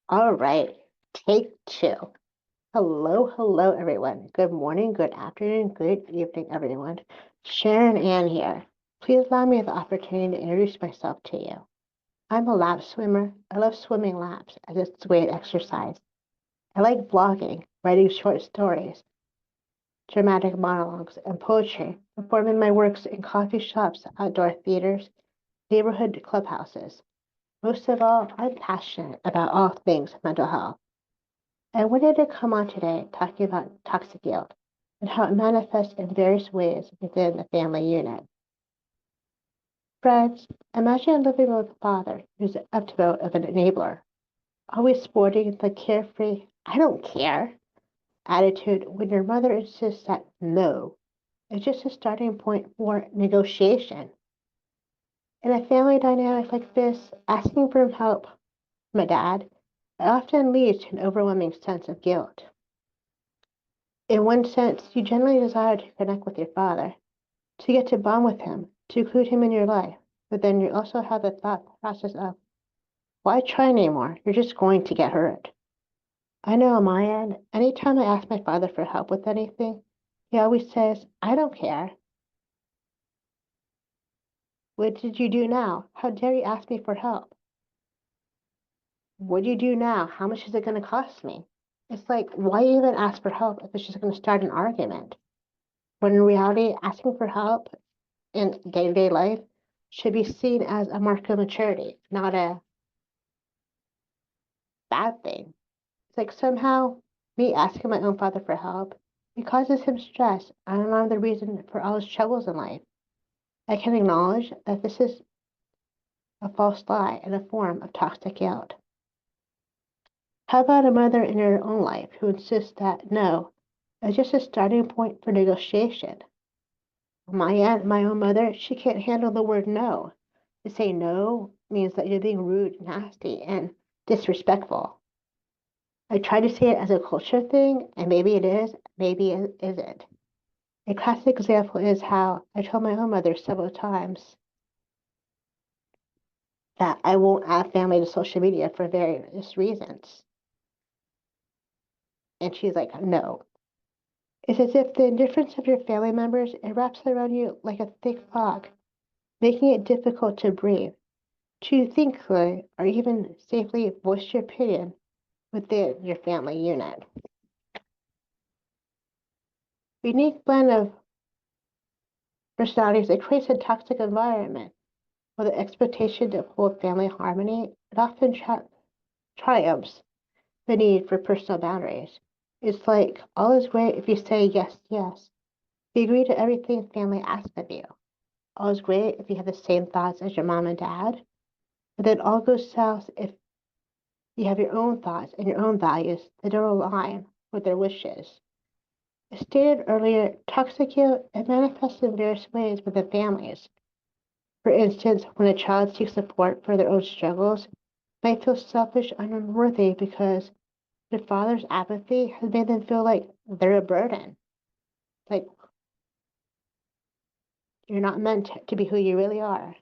All right, take two. Hello, everyone. Good morning, good afternoon, good evening, everyone. Sharon Ann here. Please allow me the opportunity to introduce myself to you. I'm a lap swimmer. I love swimming laps as it's a way to exercise. I like blogging, writing short stories, dramatic monologues, and poetry, performing my works in coffee shops, outdoor theaters, neighborhood clubhouses. Most of all, I'm passionate about all things mental health. I wanted to come on today talking about toxic guilt and how it manifests in various ways within the family unit. Friends, imagine living with a father who's up to vote of an enabler, always sporting the carefree, I don't care attitude when your mother insists that no is just a starting point for negotiation. In a family dynamic like this, asking for help from a dad it often leads to an overwhelming sense of guilt. In one sense, you generally desire to connect with your father, to get to bond with him, to include him in your life. But then you also have the thought process of, why try anymore? You're just going to get hurt. I know on my end, anytime I ask my father for help with anything, he always says, I don't care. What did you do now? How dare you ask me for help? What do you do now? How much is it going to cost me? It's like, why even ask for help if it's just going to start an argument? When in reality, asking for help in day-to-day life should be seen as a mark of maturity, not a bad thing. It's like somehow me asking my own father for help, it causes him stress, and I'm the reason for all his troubles in life. I can acknowledge that this is a false lie and a form of toxic guilt. How about a mother in your own life who insists that no is just a starting point for negotiation? My aunt, my own mother, she can't handle the word no. To say no means that you're being rude, nasty, and disrespectful. I try to see it as a culture thing, and maybe it is, maybe it isn't. A classic example is how I told my own mother several times that I won't add family to social media for various reasons. And she's like, no. It's as if the indifference of your family members it wraps around you like a thick fog, making it difficult to breathe, to think clearly, or even safely voice your opinion within your family unit. The unique blend of personalities it creates a toxic environment where the expectation to uphold family harmony it often triumphs the need for personal boundaries. It's like all is great if you say yes, yes. You agree to everything family asks of you. All is great if you have the same thoughts as your mom and dad. But then all goes south if you have your own thoughts and your own values that don't align with their wishes. As stated earlier, toxic guilt it manifests in various ways within families. For instance, when a child seeks support for their own struggles, they feel selfish and unworthy because their father's apathy has made them feel like they're a burden. Like you're not meant to be who you really are.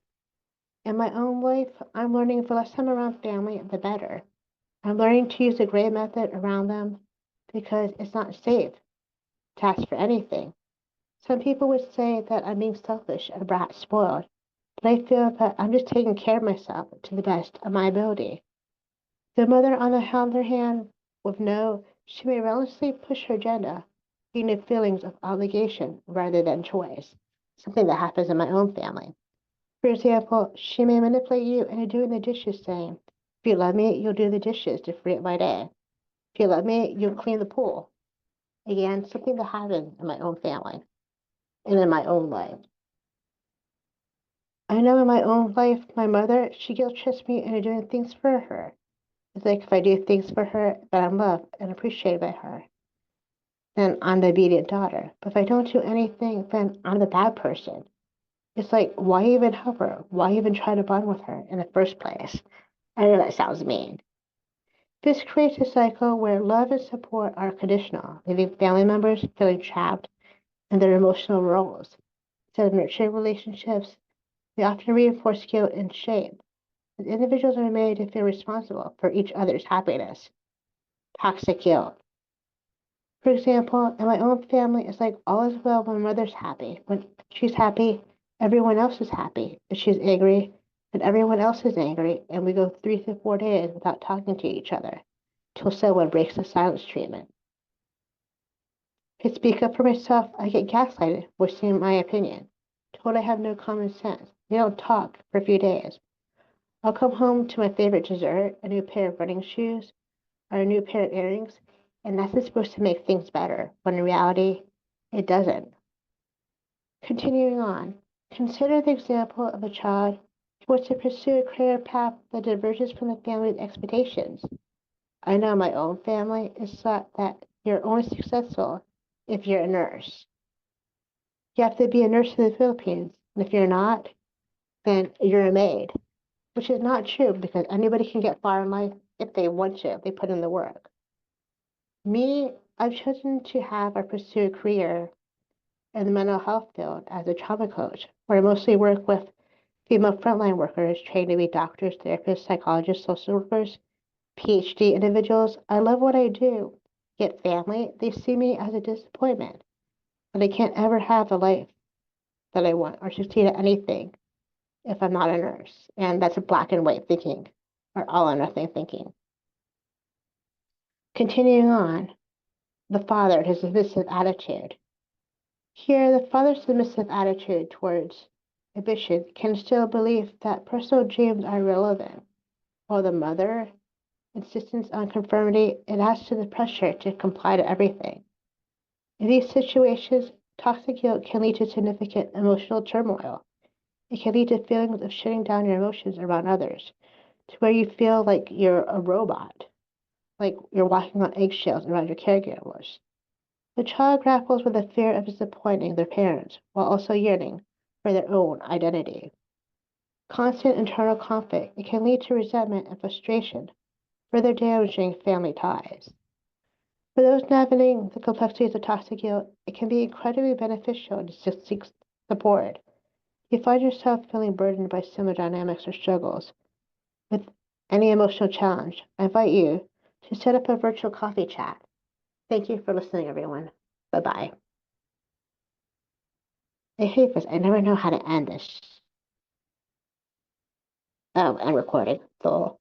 In my own life, I'm learning the less I'm around family, the better. I'm learning to use the gray method around them because it's not safe to ask for anything. Some people would say that I'm being selfish, a brat spoiled, but I feel that I'm just taking care of myself to the best of my ability. The mother, on the other hand, with no, she may relentlessly push her agenda, leading to feelings of obligation rather than choice, something that happens in my own family. For example, she may manipulate you into doing the dishes, saying, if you love me, you'll do the dishes to free up my day. If you love me, you'll clean the pool. Again, something that happens in my own family and in my own life. I know in my own life, my mother, she guilt trips me into doing things for her. It's like if I do things for her that I'm loved and appreciated by her, then I'm the obedient daughter. But if I don't do anything, then I'm the bad person. It's like, why even help her? Why even try to bond with her in the first place? I know that sounds mean. This creates a cycle where love and support are conditional, leaving family members feeling trapped in their emotional roles. Instead of nurturing relationships, they often reinforce guilt and shame. And individuals are made to feel responsible for each other's happiness. Toxic guilt. For example, in my own family, it's like all is well when mother's happy. When she's happy, everyone else is happy. If she's angry, then everyone else is angry, and we go 3 to 4 days without talking to each other till someone breaks the silence treatment. If I speak up for myself, I get gaslighted, voicing my opinion. Told I have no common sense. We don't talk for a few days. I'll come home to my favorite dessert, a new pair of running shoes, or a new pair of earrings, and that's supposed to make things better, when in reality, it doesn't. Continuing on, consider the example of a child who wants to pursue a career path that diverges from the family's expectations. I know my own family is taught that you're only successful if you're a nurse. You have to be a nurse in the Philippines, and if you're not, then you're a maid, which is not true because anybody can get far in life if they want to, if they put in the work. Me, I've chosen to have or pursue a career in the mental health field as a trauma coach, where I mostly work with female frontline workers trained to be doctors, therapists, psychologists, social workers, PhD individuals. I love what I do. Yet family, they see me as a disappointment, and I can't ever have the life that I want or succeed at anything if I'm not a nurse. And that's a black and white thinking, or all or nothing thinking. Continuing on, the father and his submissive attitude. Here, the father's submissive attitude towards ambition can instill a belief that personal dreams are irrelevant, while the mother insistence on conformity, it adds to the pressure to comply to everything. In these situations, toxic guilt can lead to significant emotional turmoil. It can lead to feelings of shutting down your emotions around others, to where you feel like you're a robot, like you're walking on eggshells around your caregivers. The child grapples with the fear of disappointing their parents while also yearning for their own identity. Constant internal conflict, it can lead to resentment and frustration, further damaging family ties. For those navigating the complexities of toxic guilt, it can be incredibly beneficial to seek support. If you find yourself feeling burdened by similar dynamics or struggles with any emotional challenge, I invite you to set up a virtual coffee chat. Thank you for listening, everyone. Bye bye. I hate this. I never know how to end this. Oh, I'm recording. So